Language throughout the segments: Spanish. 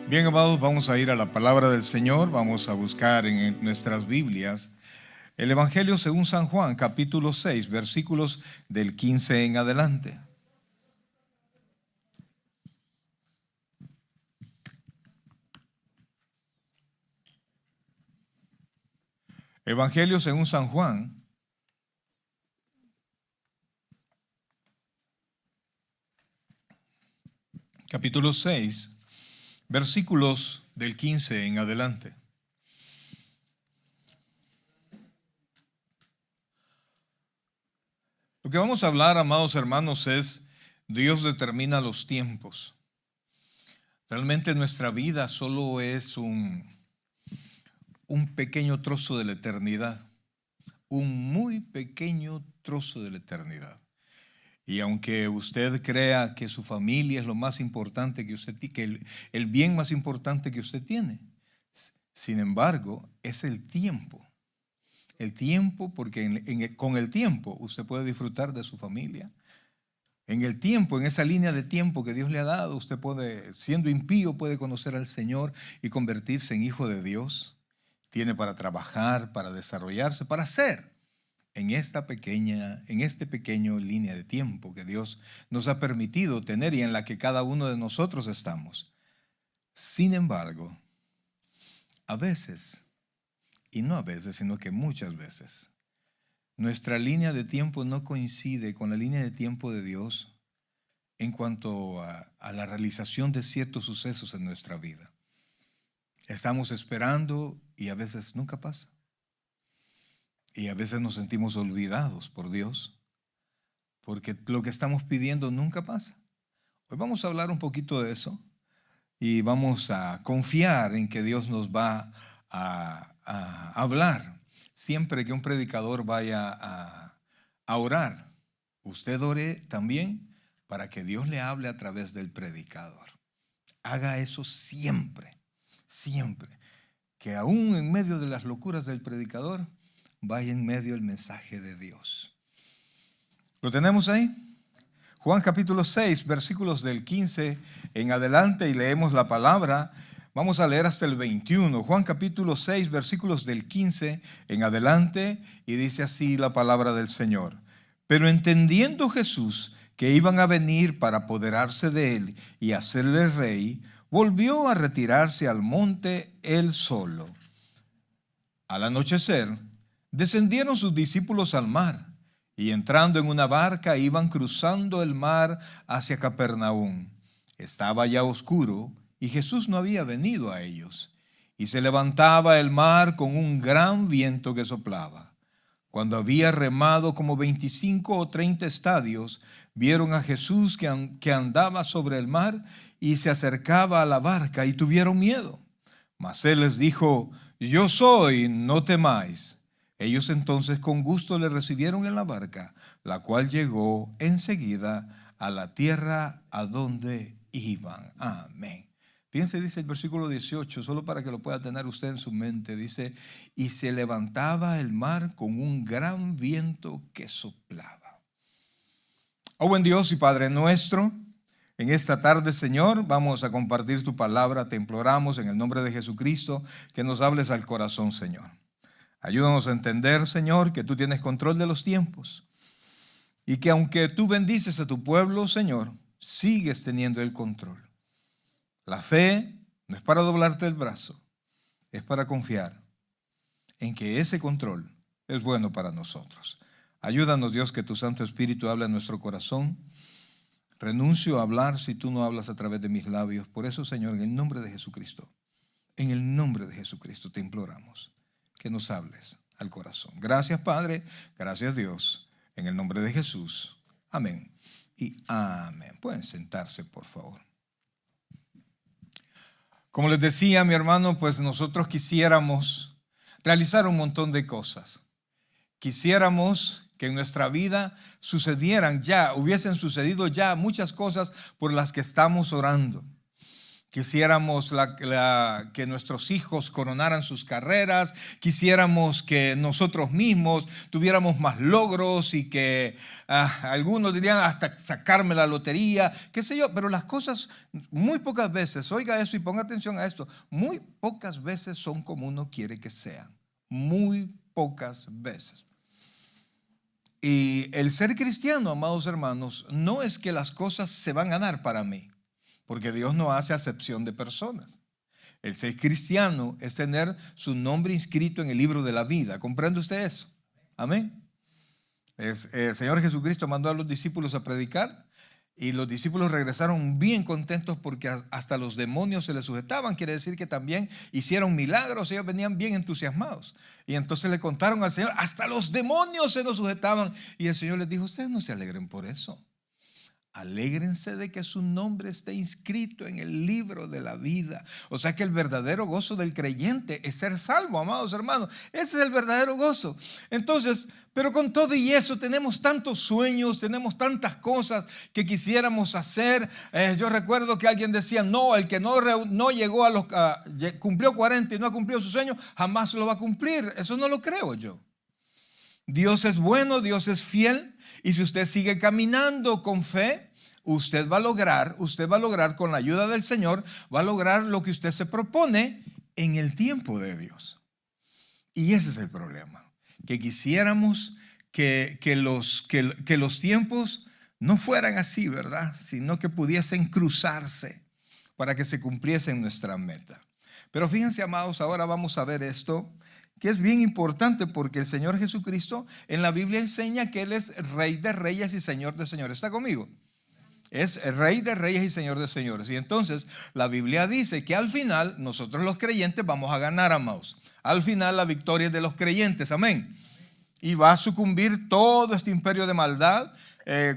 Bien, amados, vamos a ir a la palabra del Señor. Vamos a buscar en nuestras Biblias el Evangelio según San Juan, capítulo 6, versículos del 15 en adelante. Evangelio según San Juan, capítulo 6, versículos del 15 en adelante. Lo que vamos a hablar, amados hermanos, es Dios determina los tiempos. Realmente nuestra vida solo es un pequeño trozo de la eternidad, un muy pequeño trozo de la eternidad. Y aunque usted crea que su familia es lo más importante que usted tiene, que el bien más importante que usted tiene, sin embargo, es el tiempo. El tiempo, porque con el tiempo usted puede disfrutar de su familia. En el tiempo, en esa línea de tiempo que Dios le ha dado, usted puede, siendo impío, puede conocer al Señor y convertirse en hijo de Dios. Tiene para trabajar, para desarrollarse, para ser en este pequeño línea de tiempo que Dios nos ha permitido tener y en la que cada uno de nosotros estamos. Sin embargo, a veces, y no a veces, sino que muchas veces, nuestra línea de tiempo no coincide con la línea de tiempo de Dios en cuanto a la realización de ciertos sucesos en nuestra vida. Estamos esperando y a veces nunca pasa. Y a veces nos sentimos olvidados por Dios, porque lo que estamos pidiendo nunca pasa. Hoy vamos a hablar un poquito de eso y vamos a confiar en que Dios nos va a hablar. Siempre que un predicador vaya a orar, usted ore también para que Dios le hable a través del predicador. Haga eso siempre, siempre. Que aún en medio de las locuras del predicador, vaya en medio el mensaje de Dios. ¿Lo tenemos ahí? Juan capítulo 6, versículos del 15 en adelante, y leemos la palabra. Vamos a leer hasta el 21. Juan capítulo 6, versículos del 15 en adelante, y dice así la palabra del Señor. Pero entendiendo Jesús que iban a venir para apoderarse de él y hacerle rey, volvió a retirarse al monte él solo. Al anochecer, descendieron sus discípulos al mar, y entrando en una barca iban cruzando el mar hacia Capernaum. Estaba ya oscuro, y Jesús no había venido a ellos. Y se levantaba el mar con un gran viento que soplaba. Cuando había remado como 25 o 30 estadios, vieron a Jesús que andaba sobre el mar y se acercaba a la barca, y tuvieron miedo. Mas él les dijo: yo soy, no temáis. Ellos entonces con gusto le recibieron en la barca, la cual llegó enseguida a la tierra a donde iban. Amén. Fíjense, dice el versículo 18, solo para que lo pueda tener usted en su mente. Dice: y se levantaba el mar con un gran viento que soplaba. Oh buen Dios y Padre nuestro, en esta tarde, Señor, vamos a compartir tu palabra. Te imploramos en el nombre de Jesucristo que nos hables al corazón, Señor. Ayúdanos a entender, Señor, que tú tienes control de los tiempos y que aunque tú bendices a tu pueblo, Señor, sigues teniendo el control. La fe no es para doblarte el brazo, es para confiar en que ese control es bueno para nosotros. Ayúdanos, Dios, que tu Santo Espíritu hable en nuestro corazón. Renuncio a hablar si tú no hablas a través de mis labios. Por eso, Señor, en el nombre de Jesucristo, en el nombre de Jesucristo te imploramos que nos hables al corazón. Gracias, Padre. Gracias, Dios. En el nombre de Jesús. Amén y amén. Pueden sentarse, por favor. Como les decía, mi hermano, pues nosotros quisiéramos realizar un montón de cosas. Quisiéramos que en nuestra vida hubiesen sucedido ya muchas cosas por las que estamos orando. Quisiéramos que nuestros hijos coronaran sus carreras, quisiéramos que nosotros mismos tuviéramos más logros y que algunos dirían hasta sacarme la lotería, qué sé yo, pero las cosas muy pocas veces, oiga eso y ponga atención a esto, muy pocas veces son como uno quiere que sean, muy pocas veces. Y el ser cristiano, amados hermanos, no es que las cosas se van a dar para mí, porque Dios no hace acepción de personas. El ser cristiano es tener su nombre inscrito en el libro de la vida. ¿Comprende usted eso? Amén. El Señor Jesucristo mandó a los discípulos a predicar y los discípulos regresaron bien contentos porque hasta los demonios se les sujetaban. Quiere decir que también hicieron milagros. Ellos venían bien entusiasmados. Y entonces le contaron al Señor, hasta los demonios se nos sujetaban. Y el Señor les dijo, ustedes no se alegren por eso. Alégrense de que su nombre esté inscrito en el libro de la vida. O sea que el verdadero gozo del creyente es ser salvo, amados hermanos. Ese es el verdadero gozo. Entonces, pero con todo y eso tenemos tantos sueños, tenemos tantas cosas que quisiéramos hacer. Yo recuerdo que alguien decía, no, el que no llegó cumplió 40 y no ha cumplido su sueño, jamás lo va a cumplir. Eso no lo creo yo. Dios es bueno, Dios es fiel. Y si usted sigue caminando con fe, usted va a lograr con la ayuda del Señor, va a lograr lo que usted se propone en el tiempo de Dios. Y ese es el problema, que quisiéramos que los tiempos no fueran así, ¿verdad? Sino que pudiesen cruzarse para que se cumpliesen nuestra meta. Pero fíjense, amados, ahora vamos a ver esto, que es bien importante porque el Señor Jesucristo en la Biblia enseña que Él es Rey de Reyes y Señor de Señores. ¿Está conmigo? Es Rey de Reyes y Señor de Señores. Y entonces la Biblia dice que al final nosotros los creyentes vamos a ganar, amados. Al final la victoria es de los creyentes, amén. Y va a sucumbir todo este imperio de maldad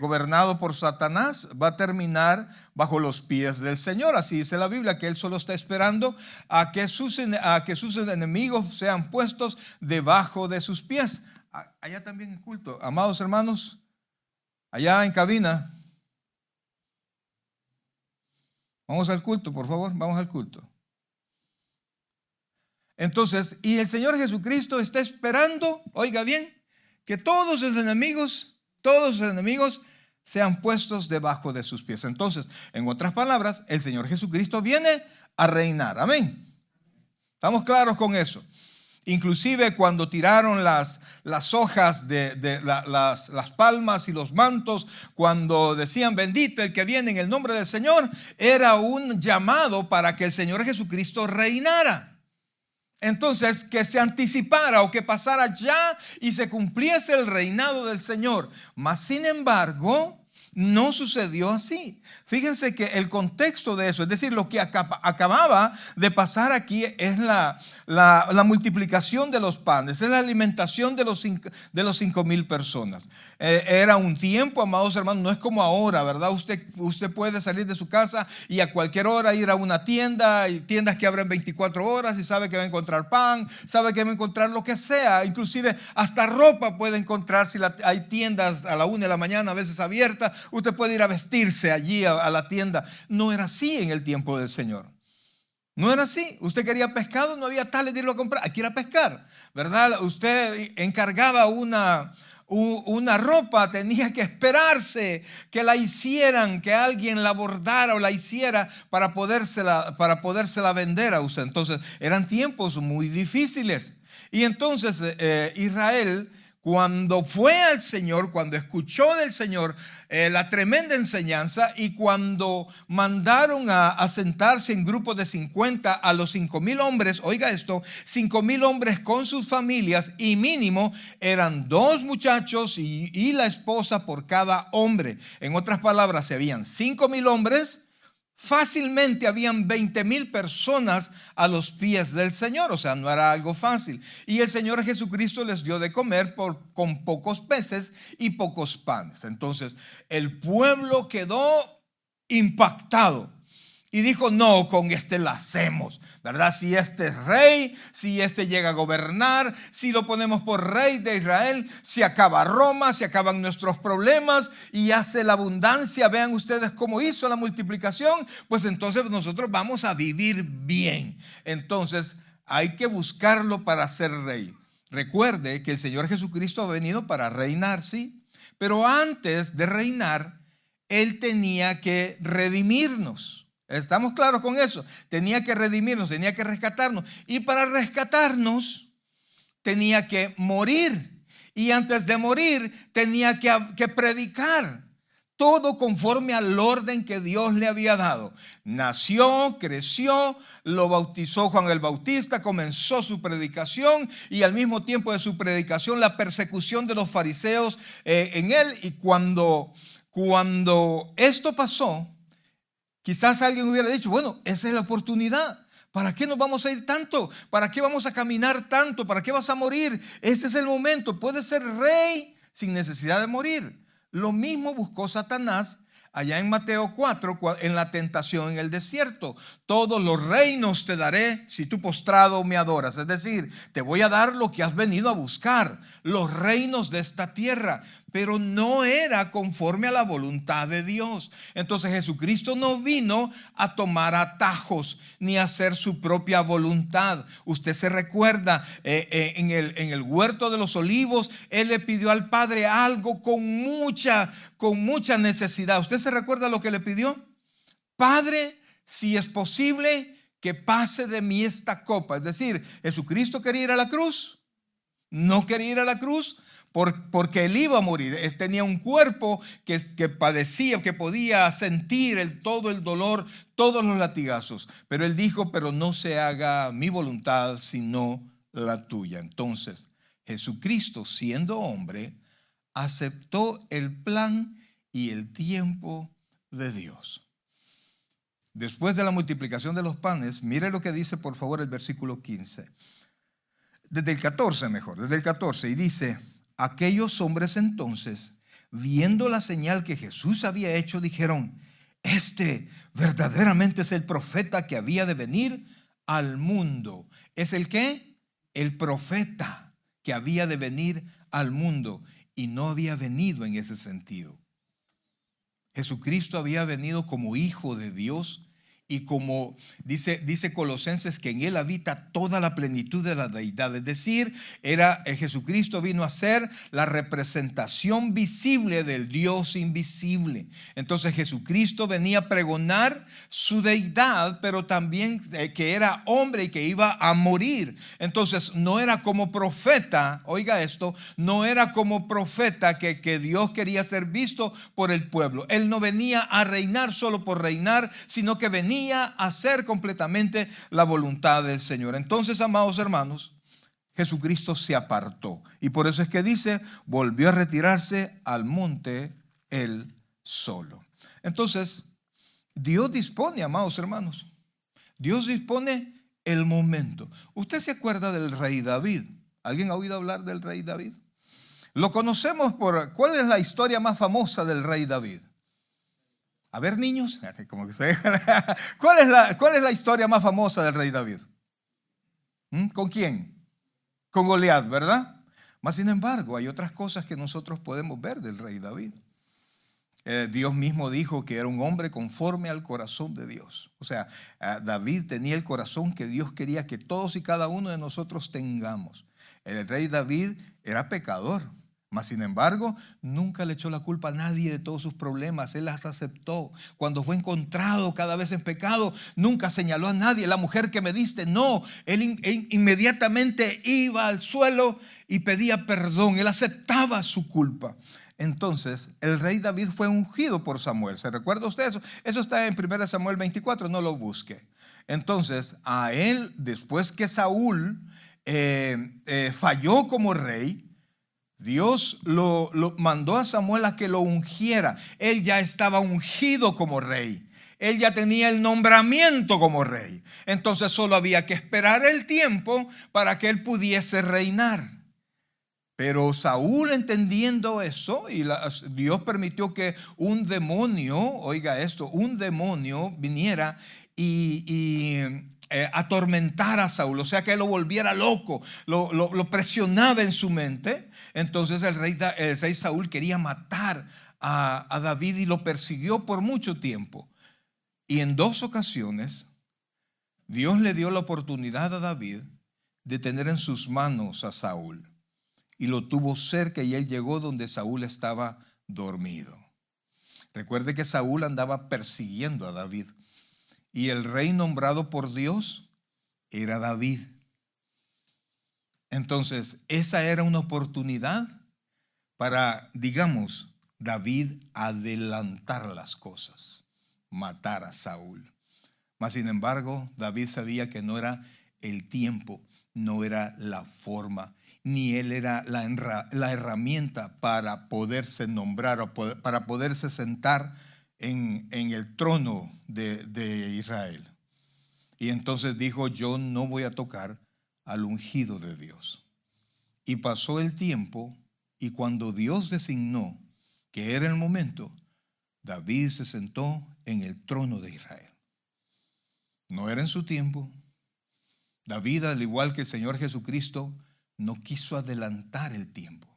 gobernado por Satanás, va a terminar bajo los pies del Señor. Así dice la Biblia, que Él solo está esperando a que sus enemigos sean puestos debajo de sus pies. Allá también en culto, amados hermanos, allá en cabina, vamos al culto, por favor, vamos al culto. Entonces, y el Señor Jesucristo está esperando, oiga bien, que todos sus enemigos sean puestos debajo de sus pies. Entonces, en otras palabras, el Señor Jesucristo viene a reinar. Amén. ¿Estamos claros con eso? Inclusive cuando tiraron las hojas las palmas y los mantos, cuando decían bendito el que viene en el nombre del Señor, era un llamado para que el Señor Jesucristo reinara. Entonces, que se anticipara o que pasara ya y se cumpliese el reinado del Señor. Mas, sin embargo, no sucedió así. Fíjense que el contexto de eso, es decir, lo que acababa de pasar aquí es la multiplicación de los panes, es la alimentación de los 5,000 personas. Era un tiempo, amados hermanos, no es como ahora, ¿verdad? Usted puede salir de su casa y a cualquier hora ir a una tienda, hay tiendas que abren 24 horas y sabe que va a encontrar pan, sabe que va a encontrar lo que sea, inclusive hasta ropa puede encontrar. Si hay tiendas a la 1 de la mañana a veces abiertas, usted puede ir a vestirse allí a la tienda. No era así en el tiempo del Señor. No era así. Usted quería pescado, no había tales de irlo a comprar. Hay que ir a pescar, ¿verdad? Usted encargaba una ropa, tenía que esperarse que la hicieran, que alguien la bordara o la hiciera para podérsela vender a usted. Entonces eran tiempos muy difíciles. Y entonces Israel, cuando fue al Señor, cuando escuchó del Señor la tremenda enseñanza, y cuando mandaron a sentarse en grupos de 50 a los 5,000 hombres, oiga esto, 5,000 hombres con sus familias, y mínimo eran 2 muchachos y la esposa por cada hombre. En otras palabras, si habían 5,000 hombres, fácilmente habían 20,000 personas a los pies del Señor. O sea, no era algo fácil. Y el Señor Jesucristo les dio de comer con pocos peces y pocos panes. Entonces, el pueblo quedó impactado. Y dijo, no, con este la hacemos, ¿verdad? Si este es rey, si este llega a gobernar, si lo ponemos por rey de Israel, se acaba Roma, se acaban nuestros problemas y hace la abundancia. Vean ustedes cómo hizo la multiplicación, pues entonces nosotros vamos a vivir bien. Entonces hay que buscarlo para ser rey. Recuerde que el Señor Jesucristo ha venido para reinar, sí, pero antes de reinar, Él tenía que redimirnos. ¿Estamos claros con eso? Tenía que redimirnos, tenía que rescatarnos. Y para rescatarnos tenía que morir. Y antes de morir tenía que predicar. Todo conforme al orden que Dios le había dado. Nació, creció, lo bautizó Juan el Bautista, comenzó su predicación y al mismo tiempo de su predicación la persecución de los fariseos en él. Y cuando esto pasó, quizás alguien hubiera dicho, bueno, esa es la oportunidad. ¿Para qué nos vamos a ir tanto? ¿Para qué vamos a caminar tanto? ¿Para qué vas a morir? Ese es el momento. Puedes ser rey sin necesidad de morir. Lo mismo buscó Satanás allá en Mateo 4, en la tentación en el desierto. Todos los reinos te daré si tú postrado me adoras. Es decir, te voy a dar lo que has venido a buscar, los reinos de esta tierra. Pero no era conforme a la voluntad de Dios. Entonces Jesucristo no vino a tomar atajos ni a hacer su propia voluntad. Usted se recuerda en el huerto de los olivos, Él le pidió al Padre algo con mucha necesidad. ¿Usted se recuerda lo que le pidió? Porque si es posible, que pase de mí esta copa. Es decir, Jesucristo quería ir a la cruz. No quería ir a la cruz porque Él iba a morir. Él tenía un cuerpo que padecía, que podía sentir todo el dolor, todos los latigazos. Pero Él dijo, pero no se haga mi voluntad sino la tuya. Entonces Jesucristo, siendo hombre, aceptó el plan y el tiempo de Dios. Después de la multiplicación de los panes, mire lo que dice por favor el versículo 15. Desde el 14, y dice: aquellos hombres entonces, viendo la señal que Jesús había hecho, dijeron: este verdaderamente es el profeta que había de venir al mundo. ¿Es el qué? El profeta que había de venir al mundo. Y no había venido en ese sentido. Jesucristo había venido como hijo de Dios. Y como dice Colosenses, que en Él habita toda la plenitud de la deidad. Es decir, Jesucristo vino a ser la representación visible del Dios invisible. Entonces Jesucristo venía a pregonar su deidad, pero también que era hombre y que iba a morir. Entonces no era como profeta, oiga esto, no era como profeta que Dios quería ser visto por el pueblo. Él no venía a reinar solo por reinar, sino que venía a hacer completamente la voluntad del Señor. Entonces, amados hermanos, Jesucristo se apartó. Y por eso es que dice, volvió a retirarse al monte él solo. Entonces, Dios dispone, amados hermanos. Dios dispone el momento. ¿Usted se acuerda del rey David? ¿Alguien ha oído hablar del rey David? Lo conocemos por... ¿Cuál es la historia más famosa del rey David? A ver, niños, ¿cuál es la historia más famosa del rey David? ¿Con quién? Con Goliat, ¿verdad? Mas sin embargo, hay otras cosas que nosotros podemos ver del rey David. Dios mismo dijo que era un hombre conforme al corazón de Dios. O sea, David tenía el corazón que Dios quería que todos y cada uno de nosotros tengamos. El rey David era pecador. Mas sin embargo, nunca le echó la culpa a nadie de todos sus problemas. Él las aceptó. Cuando fue encontrado cada vez en pecado, nunca señaló a nadie: la mujer que me diste. No, él inmediatamente iba al suelo y pedía perdón. Él aceptaba su culpa. Entonces, el rey David fue ungido por Samuel. ¿Se recuerda usted eso? Eso está en 1 Samuel 24, no lo busque. Entonces, a él, después que Saúl falló como rey, Dios lo mandó a Samuel a que lo ungiera. Él ya estaba ungido como rey. Él ya tenía el nombramiento como rey. Entonces solo había que esperar el tiempo para que él pudiese reinar. Pero Saúl, entendiendo eso, y Dios permitió que un demonio, oiga esto, un demonio viniera y atormentara a Saúl, o sea que lo volviera loco, lo presionaba en su mente. Entonces el rey Saúl quería matar a David y lo persiguió por mucho tiempo. Y en 2 ocasiones Dios le dio la oportunidad a David de tener en sus manos a Saúl. Y lo tuvo cerca y él llegó donde Saúl estaba dormido. Recuerde que Saúl andaba persiguiendo a David. Y el rey nombrado por Dios era David. Entonces, esa era una oportunidad para, digamos, David adelantar las cosas, matar a Saúl. Mas, sin embargo, David sabía que no era el tiempo, no era la forma, ni él era la herramienta para poderse nombrar o para poderse sentar en el trono de Israel. Y entonces dijo: yo no voy a tocar al ungido de Dios. Y pasó el tiempo, y cuando Dios designó que era el momento, David se sentó en el trono de Israel. No era en su tiempo. David, al igual que el Señor Jesucristo, no quiso adelantar el tiempo.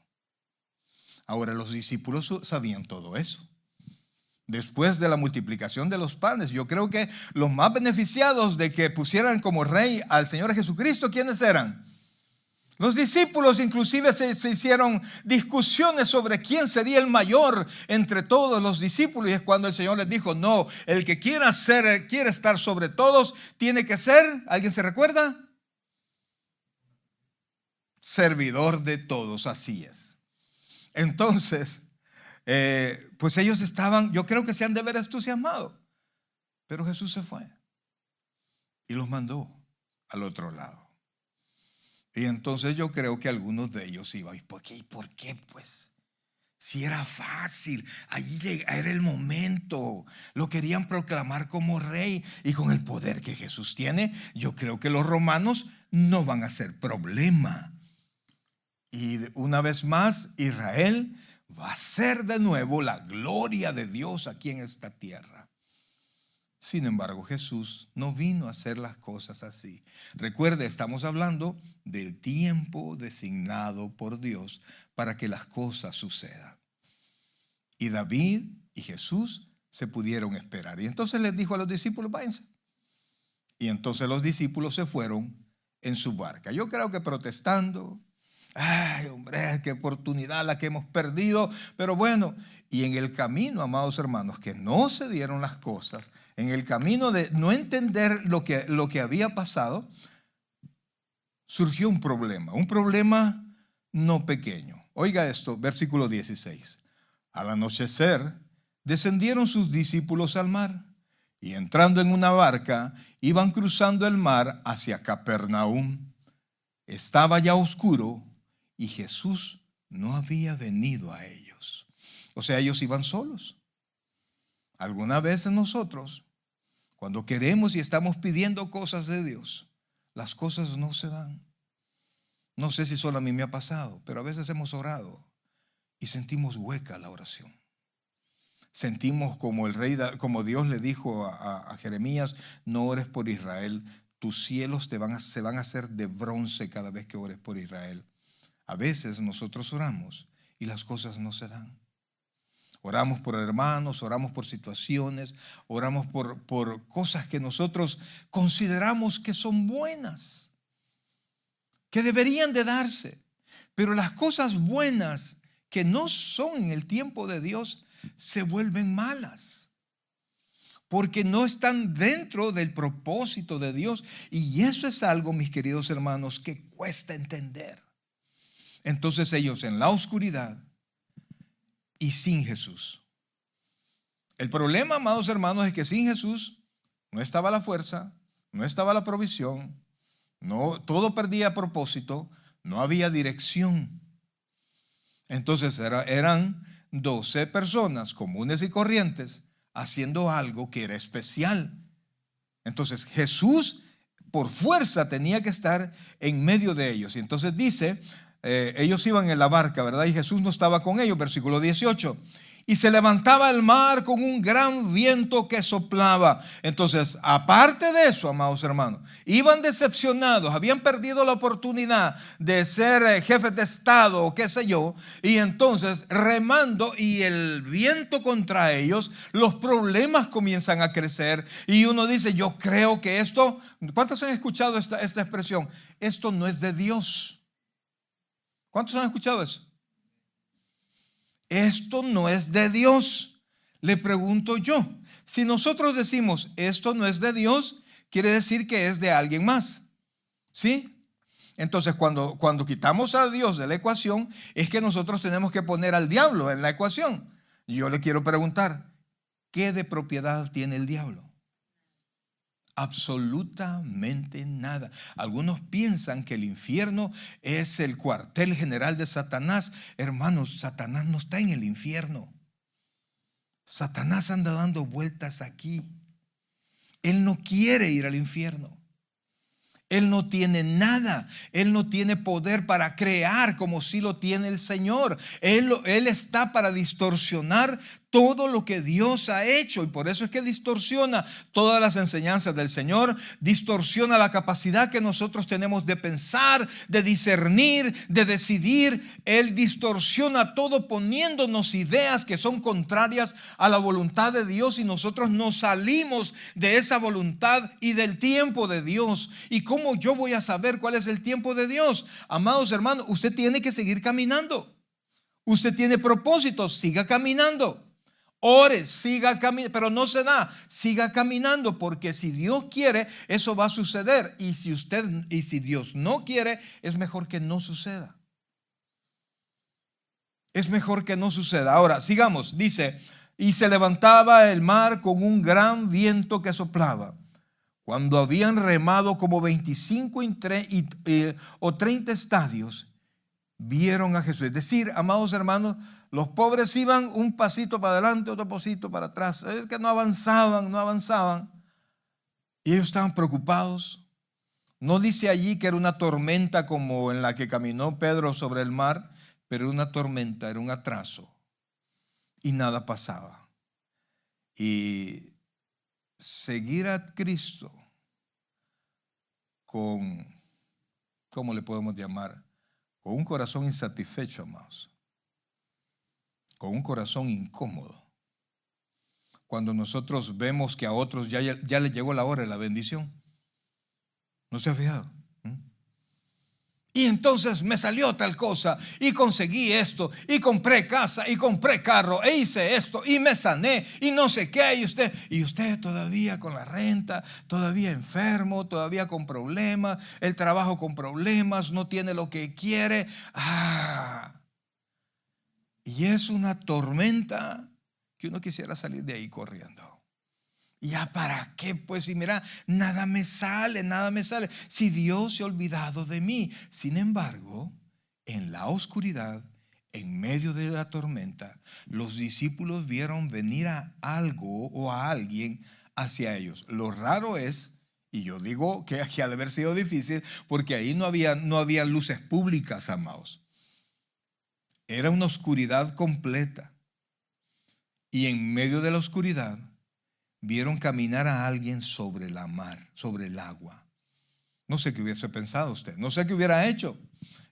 Ahora, los discípulos sabían todo eso. Después de la multiplicación de los panes, yo creo que los más beneficiados de que pusieran como rey al Señor Jesucristo, ¿quiénes eran? Los discípulos. Inclusive se hicieron discusiones sobre quién sería el mayor entre todos los discípulos. Y es cuando el Señor les dijo: no, el que quiera estar sobre todos, tiene que ser, ¿alguien se recuerda? Servidor de todos. Así es. Entonces, pues ellos estaban, yo creo que se han de haber entusiasmado. Pero Jesús se fue y los mandó al otro lado. Y entonces yo creo que algunos de ellos iban: ¿y por qué? ¿Y por qué? Pues si era fácil, allí era el momento, lo querían proclamar como rey, y con el poder que Jesús tiene, yo creo que los romanos no van a ser problema. Y una vez más, Israel va a ser de nuevo la gloria de Dios aquí en esta tierra. Sin embargo, Jesús no vino a hacer las cosas así. Recuerde, estamos hablando del tiempo designado por Dios para que las cosas sucedan. Y David y Jesús se pudieron esperar. Y entonces les dijo a los discípulos: váyanse. Y entonces los discípulos se fueron en su barca. Yo creo que protestando: ay, hombre, qué oportunidad la que hemos perdido. Pero bueno, y en el camino, amados hermanos, que no se dieron las cosas, en el camino de no entender lo que había pasado, surgió un problema no pequeño. Oiga esto, versículo 16. Al anochecer, descendieron sus discípulos al mar, y entrando en una barca, iban cruzando el mar hacia Capernaum. Estaba ya oscuro, y Jesús no había venido a ellos. O sea, ellos iban solos. Algunas veces nosotros, cuando queremos y estamos pidiendo cosas de Dios, las cosas no se dan. No sé si solo a mí me ha pasado, pero a veces hemos orado y sentimos hueca la oración. Sentimos como Dios le dijo a Jeremías: no ores por Israel, tus cielos se van a hacer de bronce cada vez que ores por Israel. A veces nosotros oramos y las cosas no se dan. Oramos por hermanos, oramos por situaciones, oramos por cosas que nosotros consideramos que son buenas, que deberían de darse. Pero las cosas buenas que no son en el tiempo de Dios se vuelven malas, porque no están dentro del propósito de Dios. Y eso es algo, mis queridos hermanos, que cuesta entender. Entonces ellos en la oscuridad y sin Jesús. El problema, amados hermanos, es que sin Jesús no estaba la fuerza, no estaba la provisión, todo perdía propósito, no había dirección. Entonces eran 12 personas comunes y corrientes haciendo algo que era especial. Entonces Jesús por fuerza tenía que estar en medio de ellos. Y entonces dice ellos iban en la barca, ¿verdad? Y Jesús no estaba con ellos, versículo 18. Y se levantaba el mar con un gran viento que soplaba. Entonces, aparte de eso, amados hermanos, iban decepcionados, habían perdido la oportunidad de ser jefes de estado o qué sé yo. Y entonces, remando y el viento contra ellos, los problemas comienzan a crecer. Y uno dice, yo creo que esto, ¿cuántos han escuchado esta expresión? Esto no es de Dios. ¿Cuántos han escuchado eso? Esto no es de Dios. Le pregunto yo, si nosotros decimos esto no es de Dios, quiere decir que es de alguien más. ¿Sí? Entonces cuando quitamos a Dios de la ecuación, es que nosotros tenemos que poner al diablo en la ecuación. Yo le quiero preguntar, ¿qué de propiedad tiene el diablo? Absolutamente nada. Algunos piensan que el infierno es el cuartel general de Satanás. Hermanos, Satanás no está en el infierno. Satanás anda dando vueltas aquí. Él no quiere ir al infierno. Él no tiene nada. Él no tiene poder para crear como si lo tiene el Señor. Él está para distorsionar todo lo que Dios ha hecho, y por eso es que distorsiona todas las enseñanzas del Señor, distorsiona la capacidad que nosotros tenemos de pensar, de discernir, de decidir. Él distorsiona todo poniéndonos ideas que son contrarias a la voluntad de Dios, y nosotros nos salimos de esa voluntad y del tiempo de Dios. ¿Y cómo yo voy a saber cuál es el tiempo de Dios? Amados hermanos, usted tiene que seguir caminando. Usted tiene propósitos, siga caminando. Ore, siga caminando, pero no se da, siga caminando, porque si Dios quiere, eso va a suceder. Y si Dios no quiere, es mejor que no suceda. Es mejor que no suceda. Ahora, sigamos, dice, y se levantaba el mar con un gran viento que soplaba. Cuando habían remado como 25 o 30 estadios, vieron a Jesús. Es decir, amados hermanos, los pobres iban un pasito para adelante, otro pasito para atrás. Es que no avanzaban. Y ellos estaban preocupados. No dice allí que era una tormenta como en la que caminó Pedro sobre el mar, pero era una tormenta, era un atraso. Y nada pasaba. Y seguir a Cristo con, ¿cómo le podemos llamar? Con un corazón insatisfecho, amados. Con un corazón incómodo. Cuando nosotros vemos que a otros ya les llegó la hora de la bendición. ¿No se ha fijado? Y entonces me salió tal cosa, y conseguí esto, y compré casa, y compré carro, e hice esto, y me sané, y no sé qué. Y usted todavía con la renta, todavía enfermo, todavía con problemas, el trabajo con problemas, no tiene lo que quiere. Y es una tormenta que uno quisiera salir de ahí corriendo. ¿Ya para qué? Pues si mira, nada me sale. Si Dios se ha olvidado de mí. Sin embargo, en la oscuridad, en medio de la tormenta, los discípulos vieron venir a algo o a alguien hacia ellos. Lo raro es, y yo digo que ha de haber sido difícil, porque ahí no había luces públicas, amados. Era una oscuridad completa. Y en medio de la oscuridad vieron caminar a alguien sobre la mar, sobre el agua. No sé qué hubiese pensado usted, no sé qué hubiera hecho.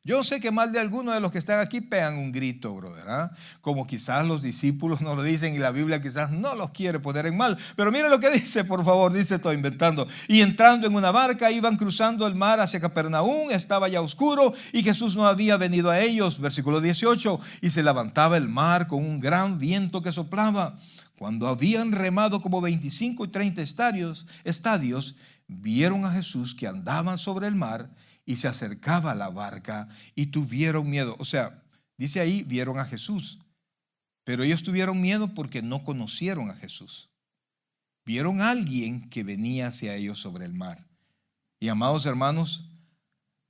Yo sé que más de algunos de los que están aquí pegan un grito, brother, ¿eh? Como quizás los discípulos no lo dicen y la Biblia quizás no los quiere poner en mal. Pero mire lo que dice, por favor, dice, estoy inventando. Y entrando en una barca, iban cruzando el mar hacia Capernaum, estaba ya oscuro y Jesús no había venido a ellos. Versículo 18, y se levantaba el mar con un gran viento que soplaba. Cuando habían remado como 25 y 30 estadios, vieron a Jesús que andaba sobre el mar y se acercaba a la barca y tuvieron miedo. O sea, dice ahí, vieron a Jesús. Pero ellos tuvieron miedo porque no conocieron a Jesús. Vieron a alguien que venía hacia ellos sobre el mar. Y amados hermanos,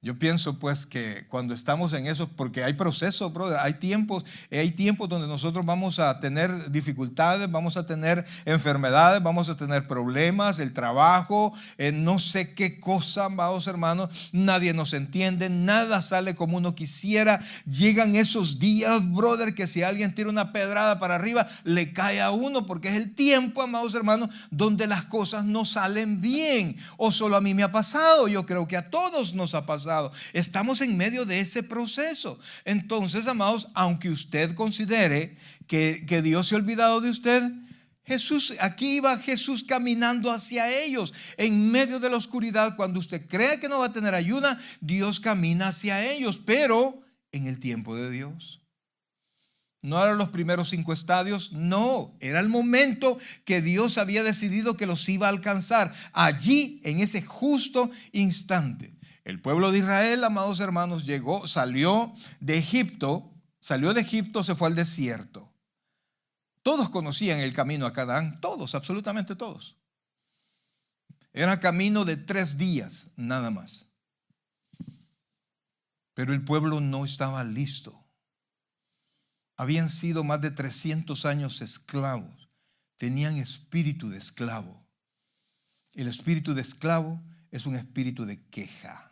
Yo pienso pues que cuando estamos en eso, porque hay procesos, brother, hay tiempos donde nosotros vamos a tener dificultades, vamos a tener enfermedades, vamos a tener problemas, el trabajo, no sé qué cosa, amados hermanos, nadie nos entiende, nada sale como uno quisiera. Llegan esos días, brother, que si alguien tira una pedrada para arriba, le cae a uno, porque es el tiempo, amados hermanos, donde las cosas no salen bien. O solo a mí me ha pasado, yo creo que a todos nos ha pasado. Estamos en medio de ese proceso. Entonces, amados, aunque usted considere que Dios se ha olvidado de usted, Jesús, aquí iba Jesús caminando hacia ellos en medio de la oscuridad. Cuando usted cree que no va a tener ayuda, Dios camina hacia ellos, pero en el tiempo de Dios. No eran los primeros 5 estadios, no, era el momento que Dios había decidido que los iba a alcanzar. Allí, en ese justo instante, el pueblo de Israel, amados hermanos, salió de Egipto, se fue al desierto. Todos conocían el camino a Canaán, todos, absolutamente todos. Era camino de 3 días, nada más. Pero el pueblo no estaba listo. Habían sido más de 300 años esclavos. Tenían espíritu de esclavo. El espíritu de esclavo es un espíritu de queja.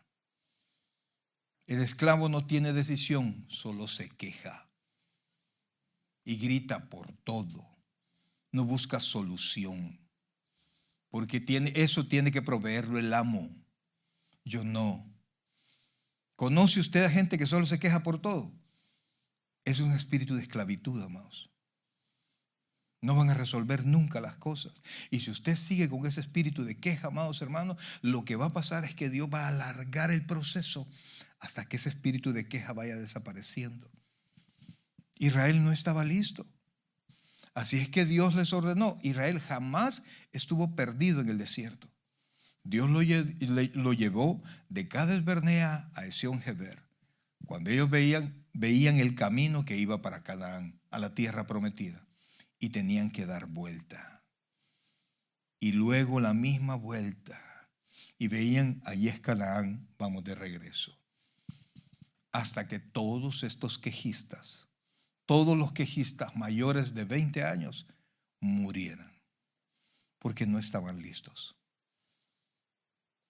El esclavo no tiene decisión, solo se queja y grita por todo. No busca solución, porque eso tiene que proveerlo el amo. Yo no. ¿Conoce usted a gente que solo se queja por todo? Es un espíritu de esclavitud, amados. No van a resolver nunca las cosas. Y si usted sigue con ese espíritu de queja, amados hermanos, lo que va a pasar es que Dios va a alargar el proceso hasta que ese espíritu de queja vaya desapareciendo. Israel no estaba listo. Así es que Dios les ordenó. Israel jamás estuvo perdido en el desierto. Dios lo llevó de Cades Barnea a Esión Geber. Cuando ellos veían el camino que iba para Canaán, a la tierra prometida, y tenían que dar vuelta. Y luego la misma vuelta. Y veían, allí es Canaán, vamos de regreso. Hasta que todos estos quejistas, todos los quejistas mayores de 20 años murieran, porque no estaban listos,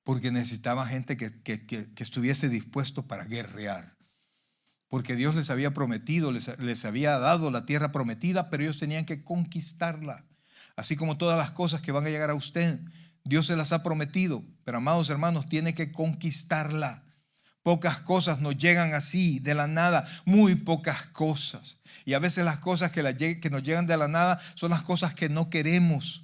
porque necesitaban gente que estuviese dispuesto para guerrear, porque Dios les había prometido, les había dado la tierra prometida, pero ellos tenían que conquistarla. Así como todas las cosas que van a llegar a usted, Dios se las ha prometido, pero amados hermanos, tiene que conquistarla. Pocas cosas nos llegan así de la nada, muy pocas cosas. Y a veces las cosas que nos llegan de la nada son las cosas que no queremos.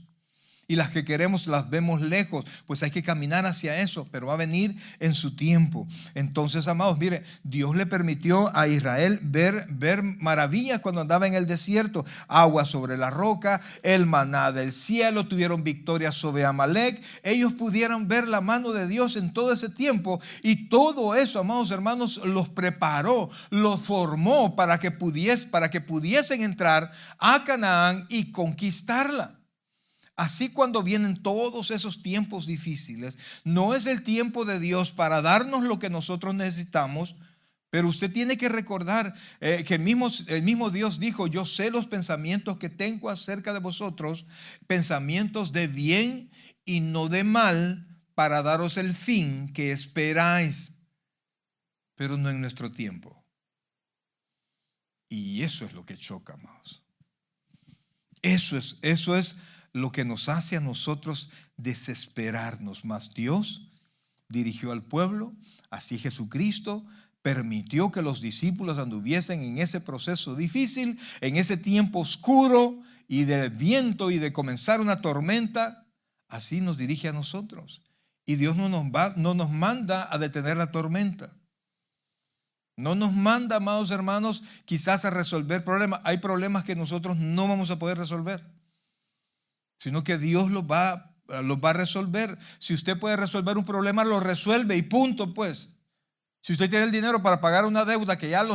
Y las que queremos las vemos lejos, pues hay que caminar hacia eso, pero va a venir en su tiempo. Entonces, amados, mire, Dios le permitió a Israel ver maravillas cuando andaba en el desierto. Agua sobre la roca, el maná del cielo, tuvieron victoria sobre Amalek. Ellos pudieron ver la mano de Dios en todo ese tiempo, y todo eso, amados hermanos, los preparó, los formó para que pudiesen entrar a Canaán y conquistarla. Así, cuando vienen todos esos tiempos difíciles, no es el tiempo de Dios para darnos lo que nosotros necesitamos, pero usted tiene que recordar que el mismo Dios dijo: yo sé los pensamientos que tengo acerca de vosotros, pensamientos de bien y no de mal, para daros el fin que esperáis, pero no en nuestro tiempo. Y eso es lo que choca, amados. Eso es lo que nos hace a nosotros desesperarnos. Mas Dios dirigió al pueblo. Así Jesucristo permitió que los discípulos anduviesen en ese proceso difícil, en ese tiempo oscuro y del viento y de comenzar una tormenta. Así nos dirige a nosotros. Y Dios no nos manda a detener la tormenta. No nos manda, amados hermanos, quizás a resolver problemas. Hay problemas que nosotros no vamos a poder resolver, sino que Dios los va a resolver. Si usted puede resolver un problema, lo resuelve y punto, pues. Si usted tiene el dinero para pagar una deuda que ya le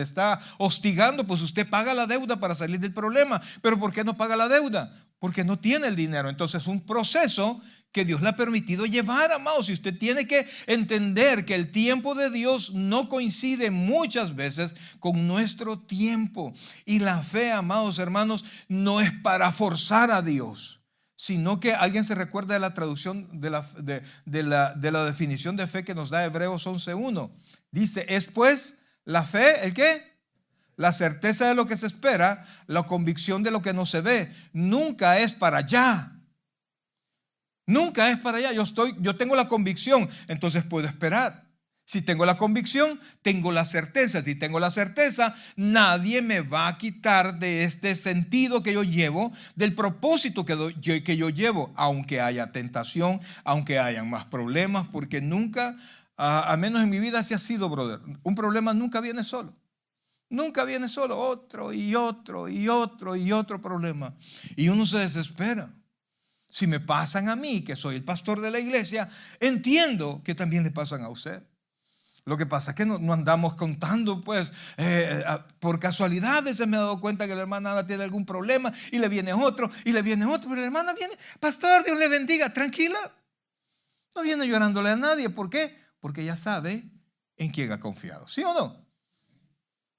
está hostigando, pues usted paga la deuda para salir del problema. Pero ¿por qué no paga la deuda? Porque no tiene el dinero. Entonces, un proceso que Dios le ha permitido llevar, amados. Y usted tiene que entender que el tiempo de Dios no coincide muchas veces con nuestro tiempo. Y la fe, amados hermanos, no es para forzar a Dios, sino que alguien se recuerda de la traducción de la definición de fe que nos da Hebreos 11:1. Dice, es pues la fe, ¿el qué? La certeza de lo que se espera, la convicción de lo que no se ve. Nunca es para allá. Nunca es para allá. Yo tengo la convicción, entonces puedo esperar. Si tengo la convicción, tengo la certeza. Si tengo la certeza, nadie me va a quitar de este sentido que yo llevo, del propósito que yo llevo, aunque haya tentación, aunque hayan más problemas, porque nunca, a menos en mi vida así ha sido, brother. Un problema nunca viene solo. Nunca viene solo, otro y otro y otro y otro problema. Y uno se desespera. Si me pasan a mí, que soy el pastor de la iglesia, entiendo que también le pasan a usted. Lo que pasa es que no andamos contando, pues, por casualidad. A veces me he dado cuenta que la hermana Ana tiene algún problema y le viene otro y le viene otro. Pero la hermana viene, pastor, Dios le bendiga, tranquila. No viene llorándole a nadie. ¿Por qué? Porque ella sabe en quién ha confiado. ¿Sí o no?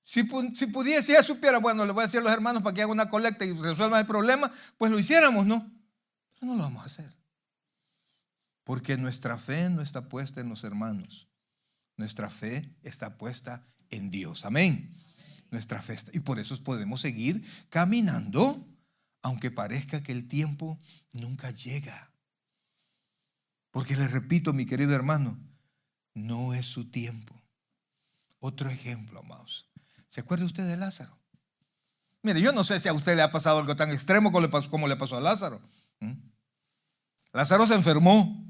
Si pudiese, si ella supiera, bueno, le voy a decir a los hermanos para que hagan una colecta y resuelvan el problema, pues lo hiciéramos, ¿no? Pero no lo vamos a hacer. Porque nuestra fe no está puesta en los hermanos. Nuestra fe está puesta en Dios. Amén. Nuestra fe está, y por eso podemos seguir caminando, aunque parezca que el tiempo nunca llega. Porque les repito, mi querido hermano, no es su tiempo. Otro ejemplo, amados. ¿Se acuerda usted de Lázaro? Mire, yo no sé si a usted le ha pasado algo tan extremo como le pasó a Lázaro. Lázaro se enfermó.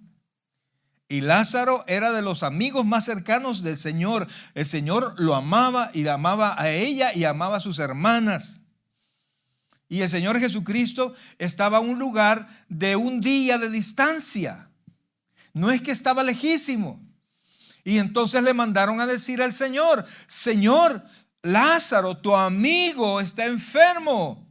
Y Lázaro era de los amigos más cercanos del Señor. El Señor lo amaba y la amaba a ella y amaba a sus hermanas. Y el Señor Jesucristo estaba a un lugar de un día de distancia. No es que estaba lejísimo. Y entonces le mandaron a decir al Señor, Señor, Lázaro, tu amigo, está enfermo.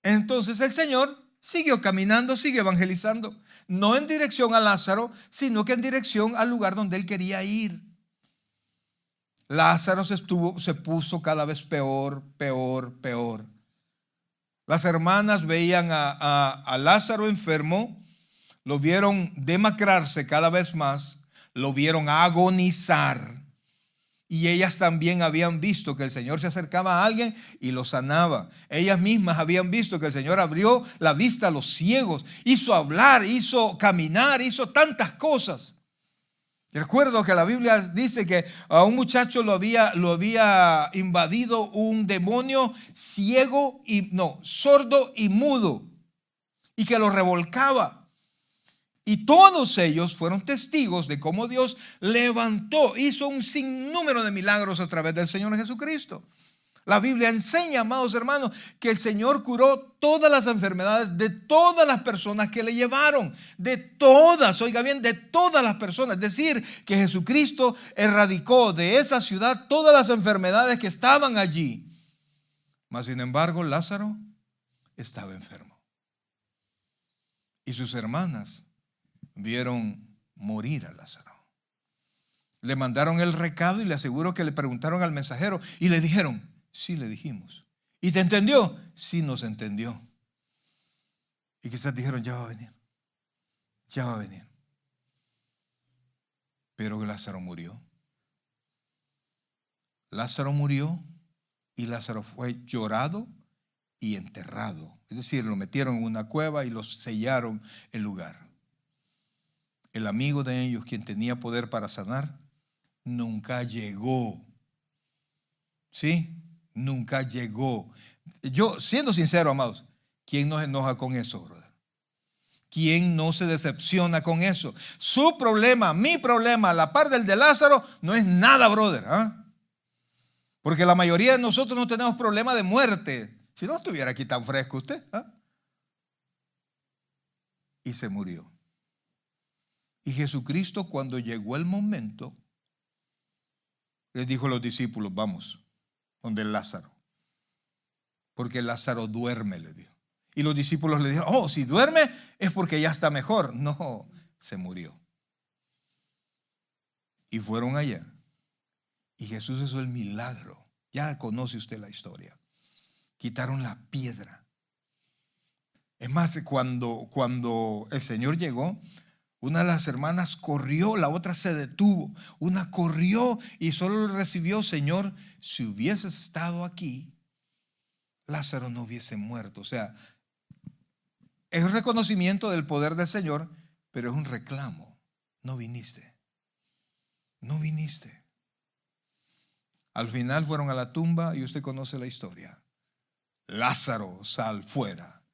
Entonces el Señor siguió caminando, sigue evangelizando. No en dirección a Lázaro, sino que en dirección al lugar donde él quería ir. Lázaro se puso cada vez peor, peor, peor. Las hermanas veían a Lázaro enfermo, lo vieron demacrarse cada vez más, lo vieron agonizar. Y ellas también habían visto que el Señor se acercaba a alguien y lo sanaba. Ellas mismas habían visto que el Señor abrió la vista a los ciegos, hizo hablar, hizo caminar, hizo tantas cosas. Recuerdo que la Biblia dice que a un muchacho lo había invadido un demonio sordo y mudo, y que lo revolcaba. Y todos ellos fueron testigos de cómo Dios hizo un sinnúmero de milagros a través del Señor Jesucristo. La Biblia enseña, amados hermanos, que el Señor curó todas las enfermedades de todas las personas que le llevaron. De todas, oiga bien, de todas las personas. Es decir, que Jesucristo erradicó de esa ciudad todas las enfermedades que estaban allí. Mas sin embargo, Lázaro estaba enfermo. Y sus hermanas vieron morir a Lázaro. Le mandaron el recado y le aseguro que le preguntaron al mensajero y le dijeron, sí, le dijimos. ¿Y te entendió? Sí, nos entendió. Y quizás dijeron, ya va a venir. Ya va a venir. Pero Lázaro murió. Lázaro murió y Lázaro fue llorado y enterrado. Es decir, lo metieron en una cueva y lo sellaron el lugar. El amigo de ellos, quien tenía poder para sanar, nunca llegó. ¿Sí? Nunca llegó. Yo, siendo sincero, amados, ¿quién no se enoja con eso, brother? ¿Quién no se decepciona con eso? Su problema, mi problema, a la par del de Lázaro, no es nada, brother. Porque la mayoría de nosotros no tenemos problema de muerte. Si no estuviera aquí tan fresco usted. Y se murió. Y Jesucristo, cuando llegó el momento, les dijo a los discípulos, vamos, donde Lázaro. Porque Lázaro duerme, le dijo. Y los discípulos le dijeron, oh, si duerme es porque ya está mejor. No, se murió. Y fueron allá. Y Jesús hizo el milagro. Ya conoce usted la historia. Quitaron la piedra. Es más, cuando el Señor llegó, una de las hermanas corrió, la otra se detuvo. Una corrió y solo le recibió: Señor, si hubieses estado aquí, Lázaro no hubiese muerto. O sea, es un reconocimiento del poder del Señor, pero es un reclamo. No viniste. No viniste. Al final fueron a la tumba y usted conoce la historia. Lázaro, sal fuera.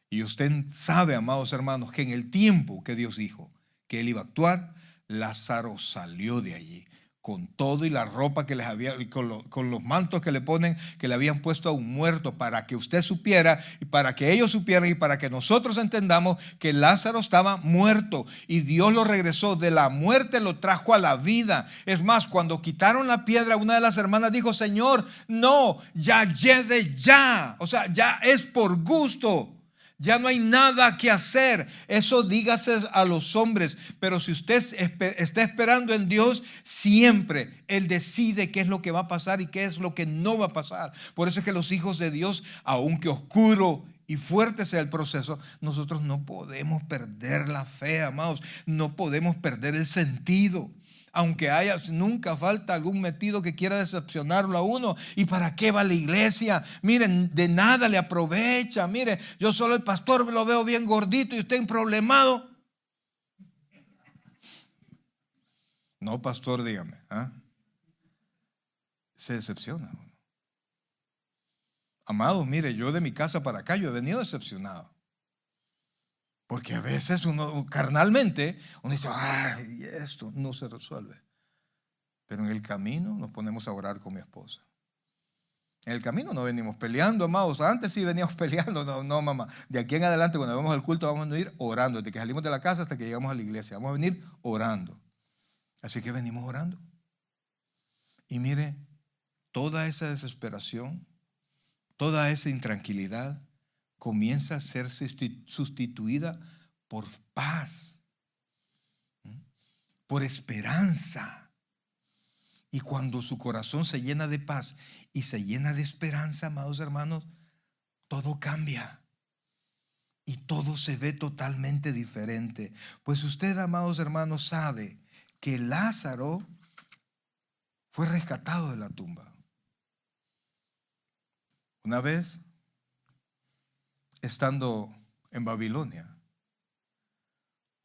Y usted sabe, amados hermanos, que en el tiempo que Dios dijo que Él iba a actuar, Lázaro salió de allí con todo y la ropa que les había, con los mantos que le ponen, que le habían puesto a un muerto, para que usted supiera y para que ellos supieran y para que nosotros entendamos que Lázaro estaba muerto y Dios lo regresó de la muerte, lo trajo a la vida. Es más, cuando quitaron la piedra, una de las hermanas dijo: Señor, no, ya lleve ya. O sea, ya es por gusto. Ya no hay nada que hacer. Eso dígase a los hombres. Pero si usted está esperando en Dios, siempre Él decide qué es lo que va a pasar y qué es lo que no va a pasar. Por eso es que los hijos de Dios, aunque oscuro y fuerte sea el proceso, nosotros no podemos perder la fe, amados. No podemos perder el sentido. Aunque haya, nunca falta algún metido que quiera decepcionarlo a uno. ¿Y para qué va a la iglesia? Miren, de nada le aprovecha. Mire, yo solo el pastor lo veo bien gordito y usted problemado. No, pastor, dígame. Se decepciona uno. Amados, mire, yo de mi casa para acá yo he venido decepcionado. Porque a veces uno carnalmente, uno dice: ay, esto no se resuelve. Pero en el camino nos ponemos a orar con mi esposa. En el camino no venimos peleando, amados. Antes sí veníamos peleando. No, mamá. De aquí en adelante, cuando vamos al culto, vamos a venir orando. Desde que salimos de la casa hasta que llegamos a la iglesia, vamos a venir orando. Así que venimos orando. Y mire, toda esa desesperación, toda esa intranquilidad comienza a ser sustituida por paz, por esperanza. Y cuando su corazón se llena de paz y se llena de esperanza, amados hermanos, todo cambia y todo se ve totalmente diferente. Pues usted, amados hermanos, sabe que Lázaro fue rescatado de la tumba. Una vez, estando en Babilonia,